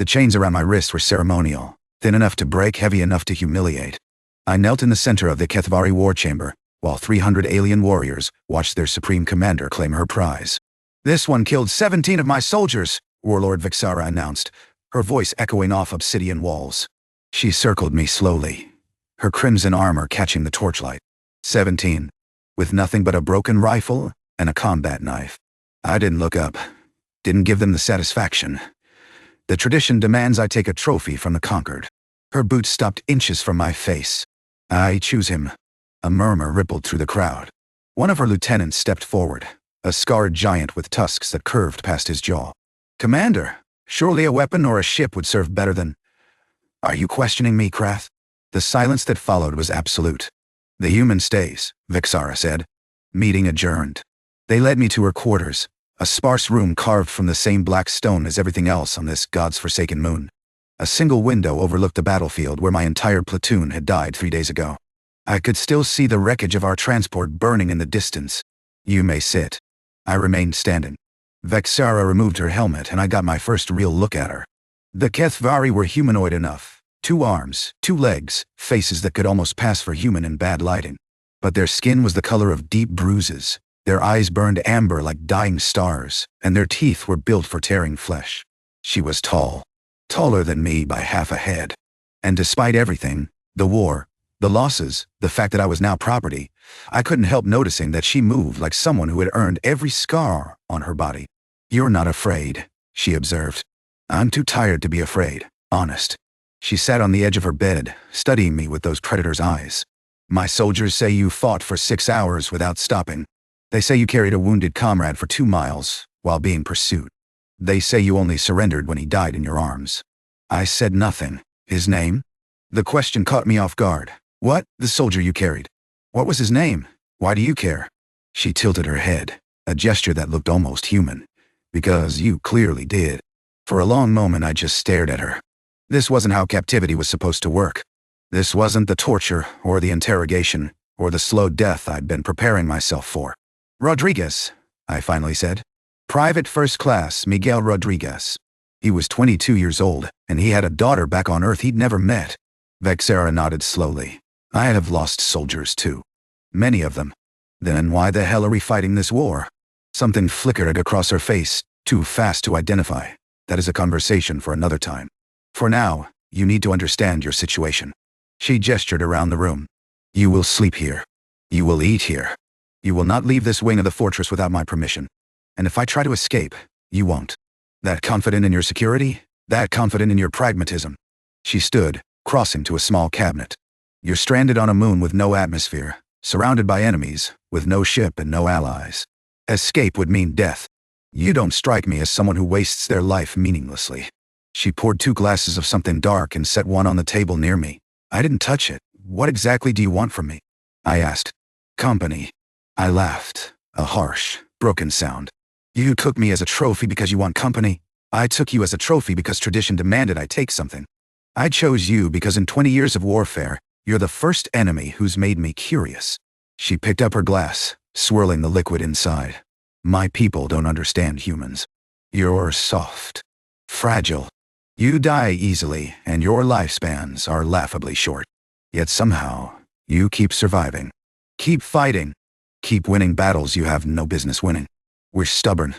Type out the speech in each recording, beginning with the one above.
The chains around my wrists were ceremonial, thin enough to break, heavy enough to humiliate. I knelt in the center of the Kethvari war chamber, while 300 alien warriors watched their supreme commander claim her prize. "This one killed 17 of my soldiers," Warlord Vixara announced, her voice echoing off obsidian walls. She circled me slowly, her crimson armor catching the torchlight. 17. With nothing but a broken rifle and a combat knife. I didn't look up. Didn't give them the satisfaction. The tradition demands I take a trophy from the conquered. Her boots stopped inches from my face. "I choose him." A murmur rippled through the crowd. One of her lieutenants stepped forward, a scarred giant with tusks that curved past his jaw. "Commander, surely a weapon or a ship would serve better than—" "Are you questioning me, Krath?" The silence that followed was absolute. "The human stays," Vixara said. Meeting adjourned. They led me to her quarters, a sparse room carved from the same black stone as everything else on this God's forsaken moon. A single window overlooked the battlefield where my entire platoon had died 3 days ago. I could still see the wreckage of our transport burning in the distance. "You may sit." I remained standing. Vexara removed her helmet and I got my first real look at her. The Kethvari were humanoid enough. 2 arms, 2 legs, faces that could almost pass for human in bad lighting. But their skin was the color of deep bruises. Their eyes burned amber like dying stars, and their teeth were built for tearing flesh. She was tall. Taller than me by half a head. And despite everything, the war, the losses, the fact that I was now property, I couldn't help noticing that she moved like someone who had earned every scar on her body. "You're not afraid," she observed. "I'm too tired to be afraid, honest." She sat on the edge of her bed, studying me with those predator's eyes. "My soldiers say you fought for 6 hours without stopping. They say you carried a wounded comrade for 2 miles while being pursued. They say you only surrendered when he died in your arms." I said nothing. "His name?" The question caught me off guard. "What? The soldier you carried? What was his name? Why do you care?" She tilted her head, a gesture that looked almost human. "Because you clearly did." For a long moment I just stared at her. This wasn't how captivity was supposed to work. This wasn't the torture, or the interrogation, or the slow death I'd been preparing myself for. "Rodriguez," I finally said. "Private First Class Miguel Rodriguez." He was 22 years old, and he had a daughter back on Earth he'd never met. Vexara nodded slowly. "I have lost soldiers too. Many of them. Then why the hell are we fighting this war?" Something flickered across her face, too fast to identify. "That is a conversation for another time. For now, you need to understand your situation." She gestured around the room. "You will sleep here. You will eat here. You will not leave this wing of the fortress without my permission. And if I try to escape, you won't. That confident in your security? That confident in your pragmatism?" She stood, crossing to a small cabinet. "You're stranded on a moon with no atmosphere, surrounded by enemies, with no ship and no allies. Escape would mean death. You don't strike me as someone who wastes their life meaninglessly." She poured 2 glasses of something dark and set one on the table near me. I didn't touch it. "What exactly do you want from me?" I asked. "Company." I laughed, a harsh, broken sound. "You took me as a trophy because you want company. I took you as a trophy because tradition demanded I take something. I chose you because in 20 years of warfare, you're the first enemy who's made me curious." She picked up her glass, swirling the liquid inside. "My people don't understand humans. You're soft. Fragile. You die easily, and your lifespans are laughably short. Yet somehow, you keep surviving. Keep fighting. Keep winning battles you have no business winning. We're stubborn.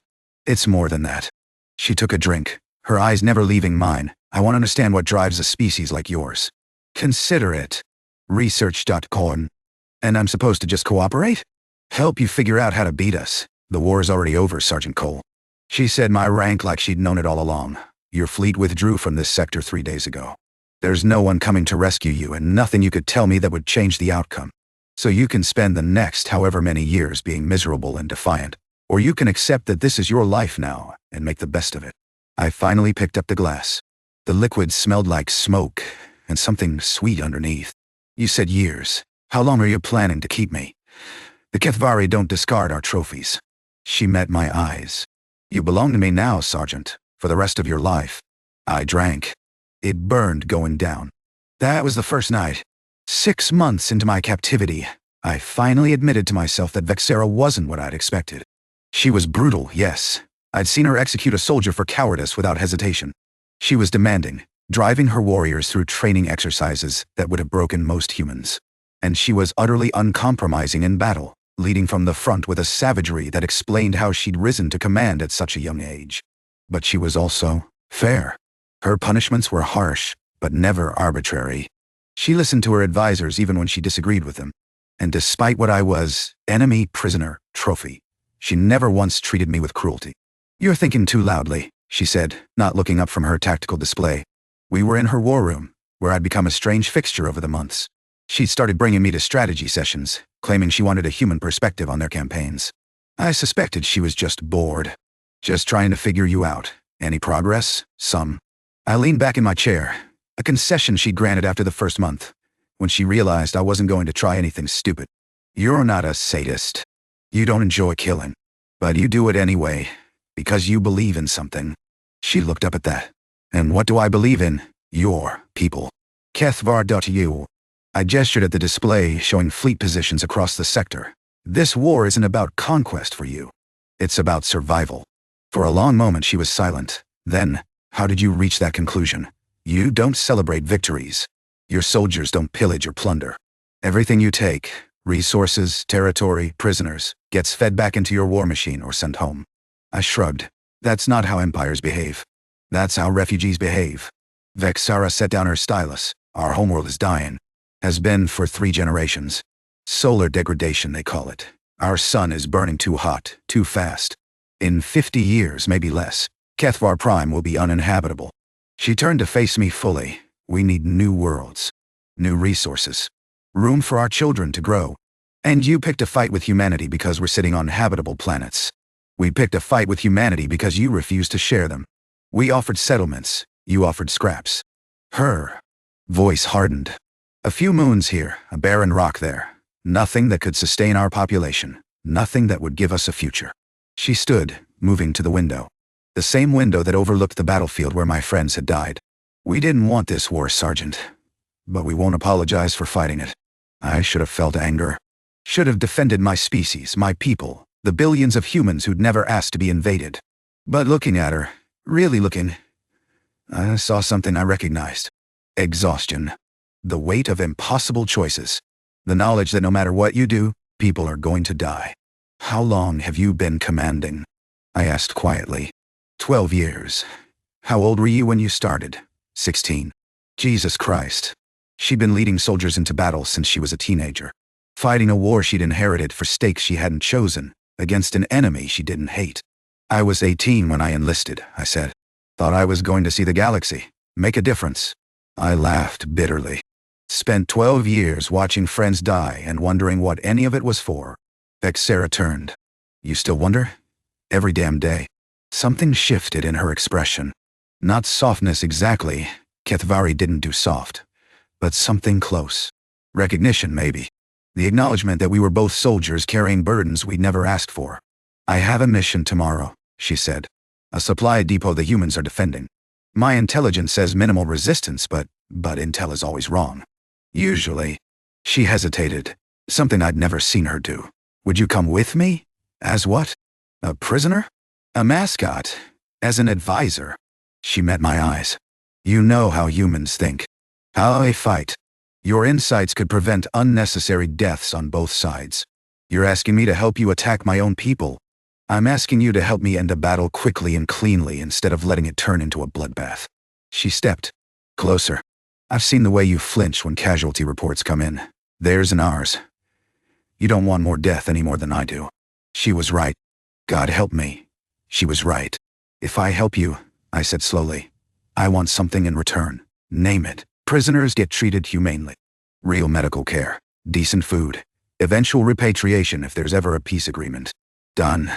It's more than that." She took a drink, her eyes never leaving mine. "I want to understand what drives a species like yours." "Consider it. Research.com. And I'm supposed to just cooperate? Help you figure out how to beat us. The war is already over, Sergeant Cole." She said my rank like she'd known it all along. "Your fleet withdrew from this sector 3 days ago. There's no one coming to rescue you and nothing you could tell me that would change the outcome. So you can spend the next however many years being miserable and defiant, or you can accept that this is your life now and make the best of it." I finally picked up the glass. The liquid smelled like smoke and something sweet underneath. "You said years. How long are you planning to keep me? The Kethvari don't discard our trophies." She met my eyes. "You belong to me now, Sergeant, for the rest of your life." I drank. It burned going down. That was the first night. 6 months into my captivity, I finally admitted to myself that Vexara wasn't what I'd expected. She was brutal, yes. I'd seen her execute a soldier for cowardice without hesitation. She was demanding, driving her warriors through training exercises that would have broken most humans. And she was utterly uncompromising in battle, leading from the front with a savagery that explained how she'd risen to command at such a young age. But she was also fair. Her punishments were harsh, but never arbitrary. She listened to her advisors even when she disagreed with them. And despite what I was, enemy, prisoner, trophy, she never once treated me with cruelty. "You're thinking too loudly," she said, not looking up from her tactical display. We were in her war room, where I'd become a strange fixture over the months. She'd started bringing me to strategy sessions, claiming she wanted a human perspective on their campaigns. I suspected she was just bored. "Just trying to figure you out. Any progress?" "Some." I leaned back in my chair, a concession she'd granted after the first month, when she realized I wasn't going to try anything stupid. "You're not a sadist. You don't enjoy killing. But you do it anyway, because you believe in something." She looked up at that. "And what do I believe in? Your people. Kethvar.u." I gestured at the display showing fleet positions across the sector. "This war isn't about conquest for you. It's about survival." For a long moment she was silent. Then, "How did you reach that conclusion?" "You don't celebrate victories. Your soldiers don't pillage or plunder. Everything you take, resources, territory, prisoners, gets fed back into your war machine or sent home." I shrugged. "That's not how empires behave. That's how refugees behave." Vexara set down her stylus. "Our homeworld is dying. Has been for 3 generations. Solar degradation, they call it. Our sun is burning too hot, too fast. In 50 years, maybe less, Kethvar Prime will be uninhabitable." She turned to face me fully. "We need new worlds. New resources. Room for our children to grow. And you picked a fight with humanity because we're sitting on habitable planets. We picked a fight with humanity because you refused to share them. We offered settlements. You offered scraps." Her voice hardened. "A few moons here, a barren rock there. Nothing that could sustain our population. Nothing that would give us a future." She stood, moving to the window. The same window that overlooked the battlefield where my friends had died. "We didn't want this war, Sergeant. But we won't apologize for fighting it. I should have felt anger. Should have defended my species, my people, the billions of humans who'd never asked to be invaded." But looking at her, really looking, I saw something I recognized. Exhaustion. The weight of impossible choices. The knowledge that no matter what you do, people are going to die. "How long have you been commanding?" I asked quietly. 12 years. "How old were you when you started?" 16. Jesus Christ. She'd been leading soldiers into battle since she was a teenager. Fighting a war she'd inherited for stakes she hadn't chosen, against an enemy she didn't hate. "I was 18 when I enlisted," I said. "Thought I was going to see the galaxy, make a difference." I laughed bitterly. "Spent 12 years watching friends die and wondering what any of it was for." Vexara turned. "You still wonder?" "Every damn day." Something shifted in her expression. Not softness exactly. Kethvari didn't do soft. But something close. Recognition, maybe. The acknowledgement that we were both soldiers carrying burdens we'd never asked for. "I have a mission tomorrow," she said. "A supply depot the humans are defending. My intelligence says minimal resistance, but intel is always wrong. Usually." She hesitated. Something I'd never seen her do. "Would you come with me?" "As what? A prisoner? A mascot? As an advisor?" She met my eyes. "You know how humans think. How they fight. Your insights could prevent unnecessary deaths on both sides. You're asking me to help you attack my own people. I'm asking you to help me end a battle quickly and cleanly instead of letting it turn into a bloodbath." She stepped closer. "I've seen the way you flinch when casualty reports come in. Theirs and ours. You don't want more death any more than I do." She was right. God help me. She was right. "If I help you," I said slowly, "I want something in return. Name it. Prisoners get treated humanely. Real medical care. Decent food. Eventual repatriation if there's ever a peace agreement. Done.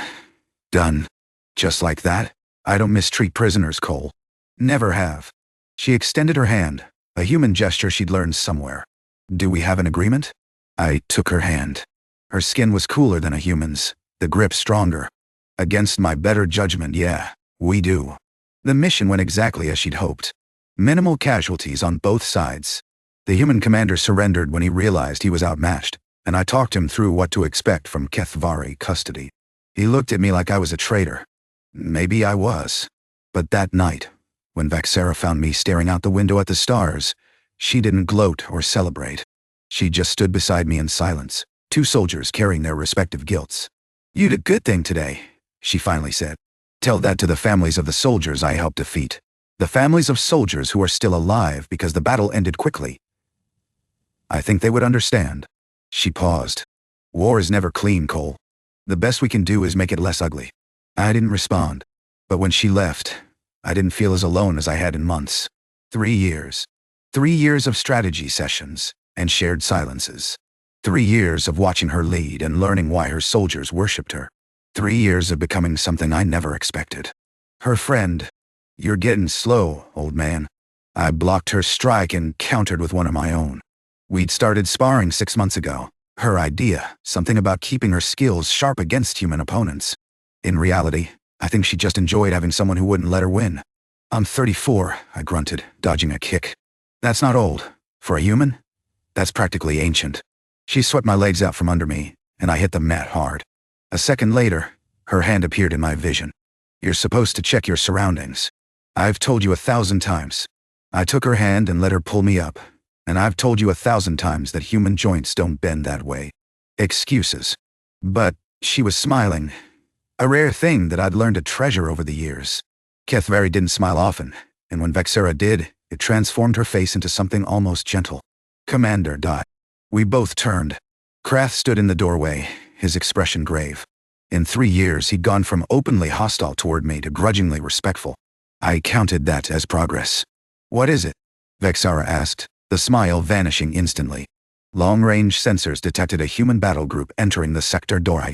Done. Just like that? I don't mistreat prisoners, Cole. Never have." She extended her hand, a human gesture she'd learned somewhere. "Do we have an agreement?" I took her hand. Her skin was cooler than a human's, the grip stronger. Against my better judgment, yeah, we do. The mission went exactly as she'd hoped. Minimal casualties on both sides. The human commander surrendered when he realized he was outmatched, and I talked him through what to expect from Kethvari custody. He looked at me like I was a traitor. Maybe I was. But that night, When Vexera found me staring out the window at the stars, she didn't gloat or celebrate. She just stood beside me in silence, two soldiers carrying their respective guilts. "You did a good thing today," she finally said. "Tell that to the families of the soldiers I helped defeat. The families of soldiers who are still alive because the battle ended quickly. I think they would understand." She paused. "War is never clean, Cole. The best we can do is make it less ugly." I didn't respond. But when she left, I didn't feel as alone as I had in months. 3 years. 3 years of strategy sessions and shared silences. 3 years of watching her lead and learning why her soldiers worshipped her. 3 years of becoming something I never expected. Her friend. "You're getting slow, old man." I blocked her strike and countered with one of my own. We'd started sparring 6 months ago. Her idea, something about keeping her skills sharp against human opponents. In reality, I think she just enjoyed having someone who wouldn't let her win. "I'm 34, I grunted, dodging a kick. "That's not old. For a human? That's practically ancient." She swept my legs out from under me, and I hit the mat hard. A second later, her hand appeared in my vision. "You're supposed to check your surroundings. I've told you 1,000 times." I took her hand and let her pull me up, and I've told you 1,000 times that human joints don't bend that way. Excuses. But she was smiling. A rare thing that I'd learned to treasure over the years. Kethvari didn't smile often, and when Vexera did, it transformed her face into something almost gentle. "Commander, die." We both turned. Krath stood in the doorway, his expression grave. In 3 years, he'd gone from openly hostile toward me to grudgingly respectful. I counted that as progress. "What is it?" Vexera asked, the smile vanishing instantly. Long-range sensors detected a human battle group entering the sector door.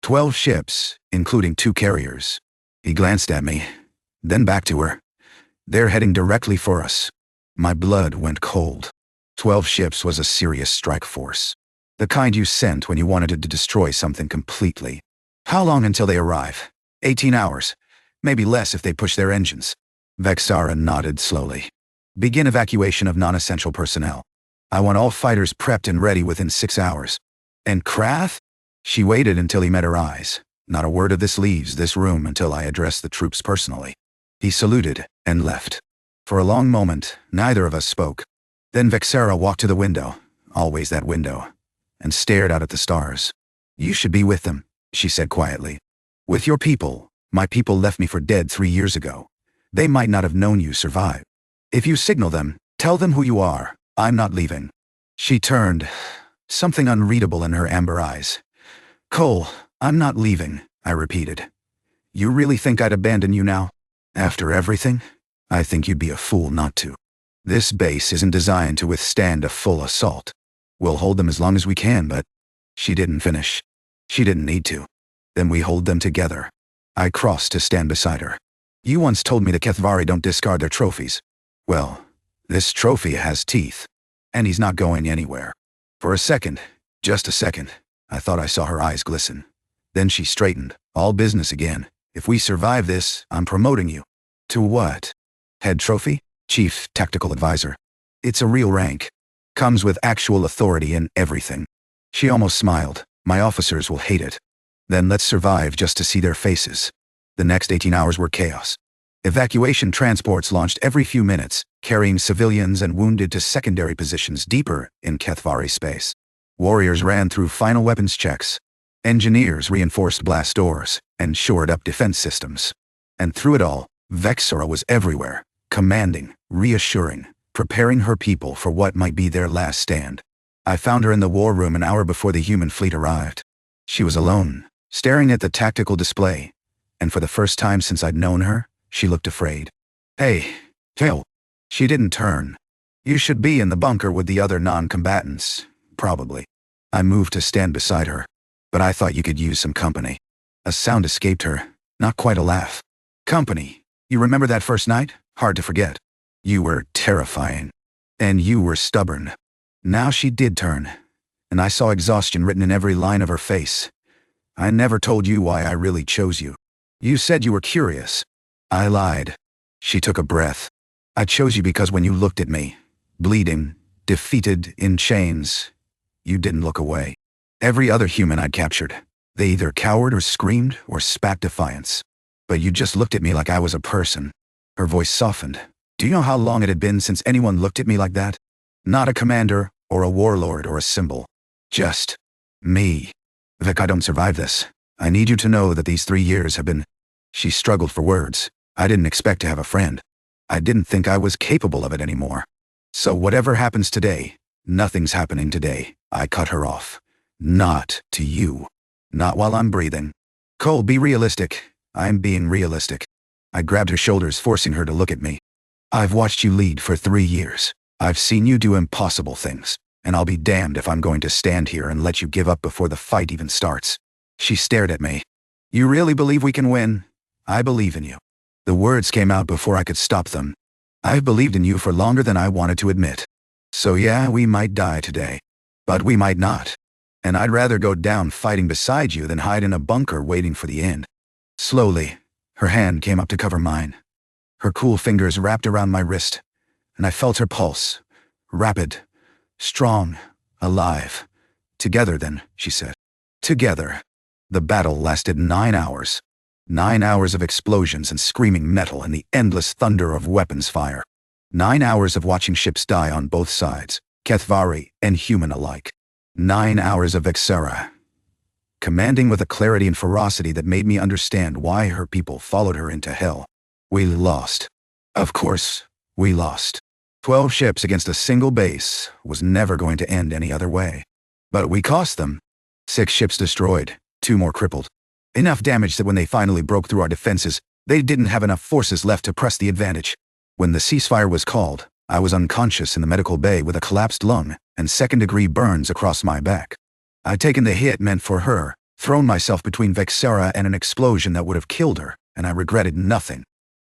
12 ships, including 2 carriers. He glanced at me, then back to her. "They're heading directly for us." My blood went cold. 12 ships was a serious strike force. The kind you sent when you wanted to destroy something completely. "How long until they arrive?" 18 hours. Maybe less if they push their engines." Vexera nodded slowly. "Begin evacuation of non-essential personnel. I want all fighters prepped and ready within 6 hours." "And Krath?" She waited until he met her eyes. "Not a word of this leaves this room until I address the troops personally." He saluted and left. For a long moment, neither of us spoke. Then Vexera walked to the window, always that window, and stared out at the stars. "You should be with them," she said quietly. "With your people. My people left me for dead 3 years ago. They might not have known you survived. If you signal them, tell them who you are. I'm not leaving." She turned, something unreadable in her amber eyes. "Cole, I'm not leaving," I repeated. "You really think I'd abandon you now? After everything? I think you'd be a fool not to. This base isn't designed to withstand a full assault. We'll hold them as long as we can, but..." She didn't finish. She didn't need to. "Then we hold them together." I crossed to stand beside her. "You once told me the Kethvari don't discard their trophies. Well, this trophy has teeth. And he's not going anywhere." For a second, just a second, I thought I saw her eyes glisten. Then she straightened. "All business again. If we survive this, I'm promoting you." "To what?" "Head trophy? Chief Tactical Advisor. It's a real rank. Comes with actual authority and everything." She almost smiled. "My officers will hate it. Then let's survive just to see their faces." The next 18 hours were chaos. Evacuation transports launched every few minutes, carrying civilians and wounded to secondary positions deeper in Kethvari space. Warriors ran through final weapons checks. Engineers reinforced blast doors and shored up defense systems. And through it all, Vexera was everywhere, commanding, reassuring, preparing her people for what might be their last stand. I found her in the war room an hour before the human fleet arrived. She was alone, staring at the tactical display, and for the first time since I'd known her, she looked afraid. "Hey, Phil." She didn't turn. "You should be in the bunker with the other non-combatants, probably." I moved to stand beside her. "But I thought you could use some company." A sound escaped her, not quite a laugh. "Company? You remember that first night? Hard to forget. You were terrifying. And you were stubborn." Now she did turn, and I saw exhaustion written in every line of her face. "I never told you why I really chose you. You said you were curious." I lied. She took a breath. "I chose you because when you looked at me, bleeding, defeated, in chains, you didn't look away. Every other human I'd captured, they either cowered or screamed or spat defiance. But you just looked at me like I was a person. Her voice softened. Do you know how long it had been since anyone looked at me like that? Not a commander, or a warlord, or a symbol. Just me. Vic, I don't survive this. I need you to know that these 3 years have been... She struggled for words. I didn't expect to have a friend. I didn't think I was capable of it anymore. So whatever happens today, nothing's happening today. I cut her off. Not to you. Not while I'm breathing. Cole, be realistic. I'm being realistic. I grabbed her shoulders, forcing her to look at me. I've watched you lead for 3 years. I've seen you do impossible things, and I'll be damned if I'm going to stand here and let you give up before the fight even starts. She stared at me. You really believe we can win? I believe in you. The words came out before I could stop them. I've believed in you for longer than I wanted to admit. So yeah, we might die today. But we might not. And I'd rather go down fighting beside you than hide in a bunker waiting for the end. Slowly, her hand came up to cover mine. Her cool fingers wrapped around my wrist, and I felt her pulse. Rapid, strong, alive. Together then, she said. Together. The battle lasted 9 hours. 9 hours of explosions and screaming metal and the endless thunder of weapons fire. 9 hours of watching ships die on both sides, Kethvari and human alike. 9 hours of Vexera, commanding with a clarity and ferocity that made me understand why her people followed her into hell. We lost. Of course, we lost. 12 ships against a single base was never going to end any other way. But we cost them. 6 ships destroyed, 2 more crippled. Enough damage that when they finally broke through our defenses, they didn't have enough forces left to press the advantage. When the ceasefire was called, I was unconscious in the medical bay with a collapsed lung and second-degree burns across my back. I'd taken the hit meant for her, thrown myself between Vexera and an explosion that would have killed her, and I regretted nothing.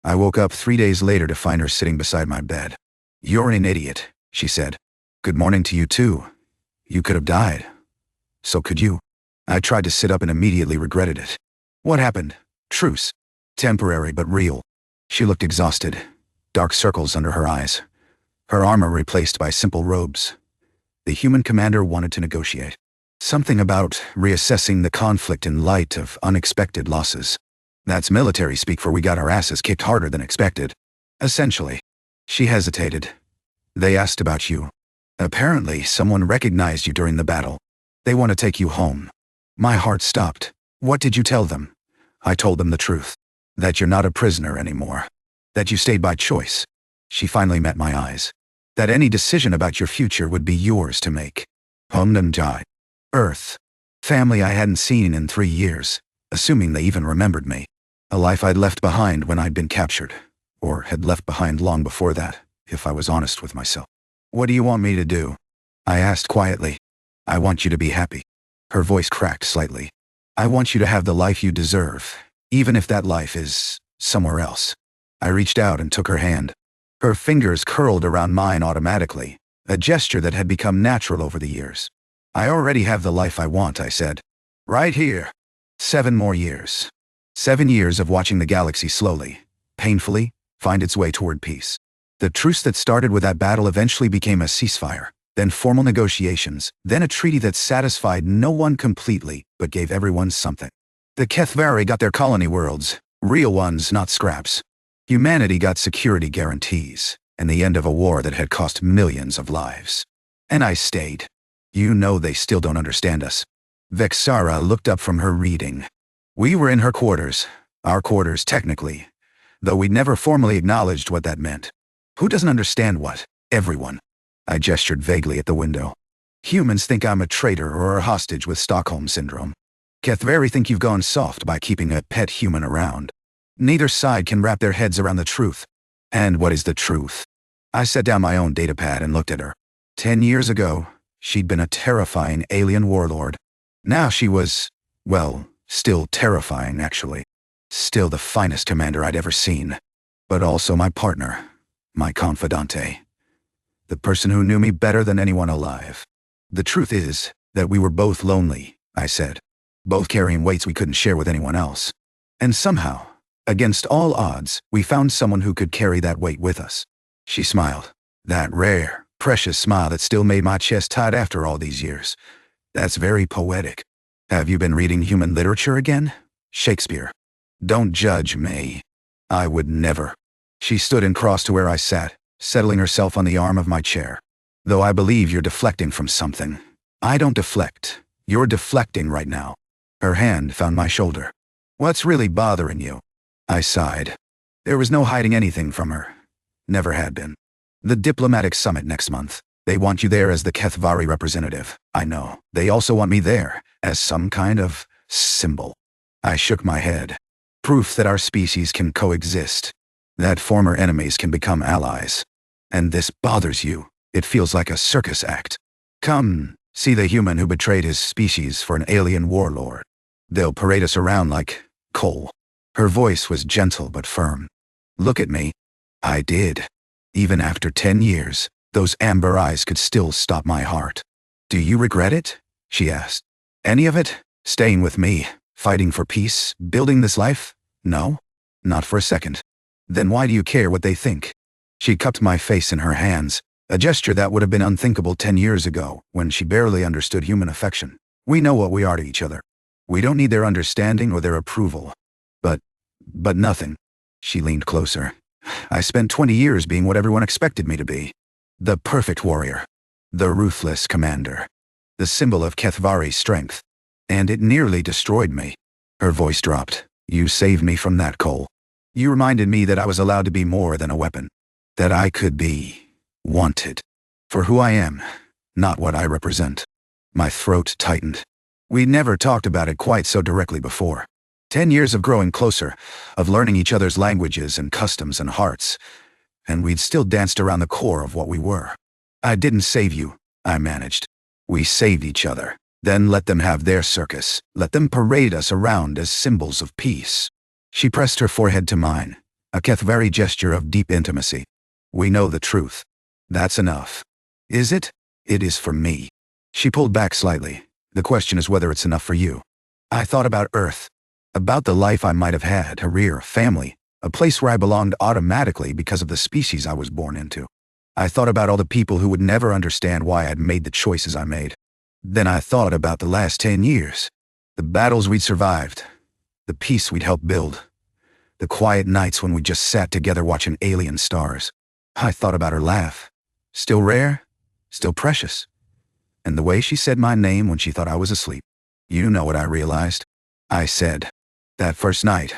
I woke up 3 days later to find her sitting beside my bed. You're an idiot, she said. Good morning to you too. You could have died. So could you. I tried to sit up and immediately regretted it. What happened? Truce. Temporary but real. She looked exhausted. Dark circles under her eyes. Her armor replaced by simple robes. The human commander wanted to negotiate. Something about reassessing the conflict in light of unexpected losses. That's military speak for we got our asses kicked harder than expected. Essentially. She hesitated. They asked about you. Apparently, someone recognized you during the battle. They want to take you home. My heart stopped. What did you tell them? I told them the truth. That you're not a prisoner anymore. That you stayed by choice. She finally met my eyes. That any decision about your future would be yours to make. Home and die. Earth. Family I hadn't seen in 3 years, assuming they even remembered me. A life I'd left behind when I'd been captured. Or had left behind long before that, if I was honest with myself. What do you want me to do? I asked quietly. I want you to be happy. Her voice cracked slightly. I want you to have the life you deserve, even if that life is somewhere else. I reached out and took her hand. Her fingers curled around mine automatically, a gesture that had become natural over the years. I already have the life I want, I said. Right here. 7 more years. 7 years of watching the galaxy slowly, painfully, find its way toward peace. The truce that started with that battle eventually became a ceasefire, then formal negotiations, then a treaty that satisfied no one completely, but gave everyone something. The Kethvari got their colony worlds, real ones, not scraps. Humanity got security guarantees, and the end of a war that had cost millions of lives. And I stayed. You know they still don't understand us. Vexara looked up from her reading. We were in her quarters, our quarters technically, though we never formally acknowledged what that meant. Who doesn't understand what? Everyone. I gestured vaguely at the window. Humans think I'm a traitor or a hostage with Stockholm Syndrome. Kethvari think you've gone soft by keeping a pet human around. Neither side can wrap their heads around the truth. And what is the truth? I set down my own datapad and looked at her. 10 years ago, she'd been a terrifying alien warlord. Now she was, well, still terrifying actually. Still the finest commander I'd ever seen. But also my partner, my confidante. The person who knew me better than anyone alive. The truth is that we were both lonely, I said. Both carrying weights we couldn't share with anyone else. And somehow, against all odds, we found someone who could carry that weight with us. She smiled. That rare, precious smile that still made my chest tight after all these years. That's very poetic. Have you been reading human literature again? Shakespeare. Don't judge me. I would never. She stood and crossed to where I sat, settling herself on the arm of my chair. Though I believe you're deflecting from something. I don't deflect. You're deflecting right now. Her hand found my shoulder. What's really bothering you? I sighed. There was no hiding anything from her. Never had been. The diplomatic summit next month. They want you there as the Kethvari representative. I know. They also want me there, as some kind of symbol. I shook my head. Proof that our species can coexist. That former enemies can become allies. And this bothers you. It feels like a circus act. Come, see the human who betrayed his species for an alien warlord. They'll parade us around like coal. Her voice was gentle but firm. Look at me. I did. Even after 10 years, those amber eyes could still stop my heart. Do you regret it? She asked. Any of it? Staying with me, fighting for peace, building this life? No? Not for a second. Then why do you care what they think? She cupped my face in her hands, a gesture that would have been unthinkable 10 years ago, when she barely understood human affection. We know what we are to each other. We don't need their understanding or their approval. But nothing. She leaned closer. I spent 20 years being what everyone expected me to be. The perfect warrior. The ruthless commander. The symbol of Kethvari strength. And it nearly destroyed me. Her voice dropped. You saved me from that, Cole. You reminded me that I was allowed to be more than a weapon. That I could be wanted. For who I am, not what I represent. My throat tightened. We'd never talked about it quite so directly before. 10 years of growing closer, of learning each other's languages and customs and hearts, and we'd still danced around the core of what we were. I didn't save you, I managed. We saved each other. Then let them have their circus. Let them parade us around as symbols of peace. She pressed her forehead to mine, a Kethvari gesture of deep intimacy. We know the truth. That's enough. Is it? It is for me. She pulled back slightly. The question is whether it's enough for you. I thought about Earth. About the life I might have had, a career, family, a place where I belonged automatically because of the species I was born into. I thought about all the people who would never understand why I'd made the choices I made. Then I thought about the last 10 years. The battles we'd survived. The peace we'd helped build. The quiet nights when we just sat together watching alien stars. I thought about her laugh. Still rare, still precious. And the way she said my name when she thought I was asleep. You know what I realized. I said, that first night,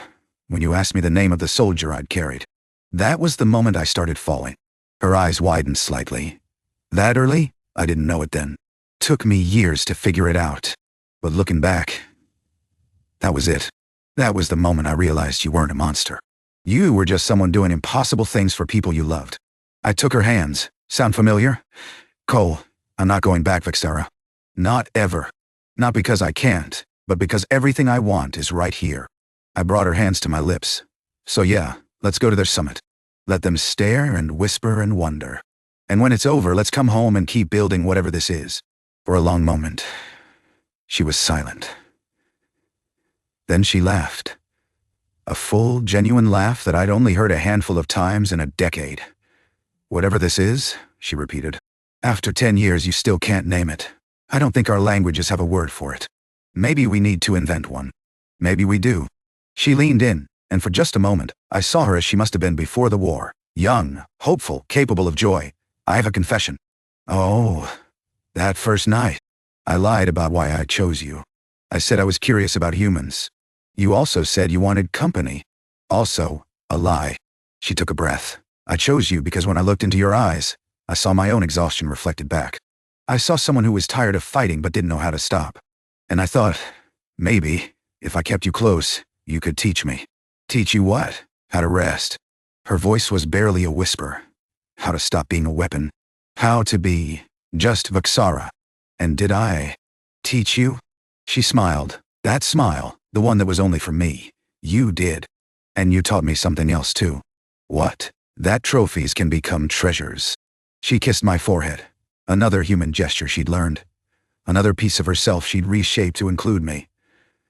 when you asked me the name of the soldier I'd carried. That was the moment I started falling. Her eyes widened slightly. That early? I didn't know it then. Took me years to figure it out. But looking back, that was it. That was the moment I realized you weren't a monster. You were just someone doing impossible things for people you loved. I took her hands. Sound familiar? Cole, I'm not going back, Vixara. Not ever. Not because I can't, but because everything I want is right here. I brought her hands to my lips. So yeah, let's go to their summit. Let them stare and whisper and wonder. And when it's over, let's come home and keep building whatever this is. For a long moment, she was silent. Then she laughed. A full, genuine laugh that I'd only heard a handful of times in a decade. Whatever this is, she repeated. After 10 years, you still can't name it. I don't think our languages have a word for it. Maybe we need to invent one. Maybe we do. She leaned in, and for just a moment, I saw her as she must have been before the war. Young, hopeful, capable of joy. I have a confession. Oh, that first night. I lied about why I chose you. I said I was curious about humans. You also said you wanted company. Also, a lie. She took a breath. I chose you because when I looked into your eyes, I saw my own exhaustion reflected back. I saw someone who was tired of fighting but didn't know how to stop. And I thought, maybe, if I kept you close, you could teach me. Teach you what? How to rest. Her voice was barely a whisper. How to stop being a weapon. How to be just Vixara. And did I teach you? She smiled. That smile, the one that was only for me. You did. And you taught me something else too. What? That trophies can become treasures. She kissed my forehead. Another human gesture she'd learned. Another piece of herself she'd reshaped to include me.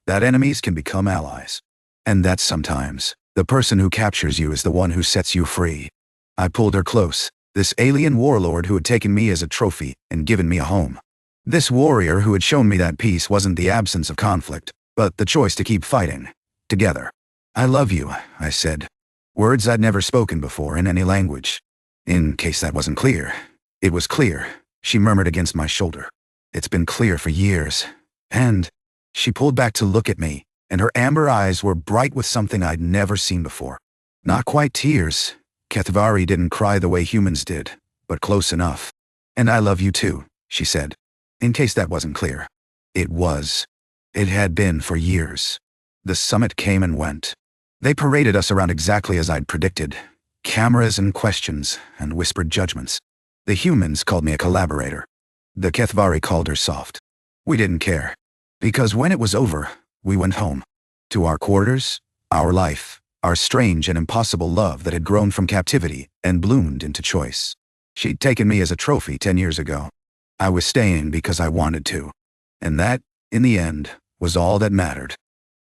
That enemies can become allies. And that sometimes, the person who captures you is the one who sets you free. I pulled her close. This alien warlord who had taken me as a trophy and given me a home. This warrior who had shown me that peace wasn't the absence of conflict, but the choice to keep fighting. Together. I love you, I said. Words I'd never spoken before in any language. In case that wasn't clear. It was clear, she murmured against my shoulder. It's been clear for years. And she pulled back to look at me, and her amber eyes were bright with something I'd never seen before. Not quite tears. Kethvari didn't cry the way humans did, but close enough. And I love you too, she said. In case that wasn't clear. It was. It had been for years. The summit came and went. They paraded us around exactly as I'd predicted. Cameras and questions and whispered judgments. The humans called me a collaborator. The Kethvari called her soft. We didn't care. Because when it was over, we went home. To our quarters, our life, our strange and impossible love that had grown from captivity and bloomed into choice. She'd taken me as a trophy 10 years ago. I was staying because I wanted to. And that, in the end, was all that mattered.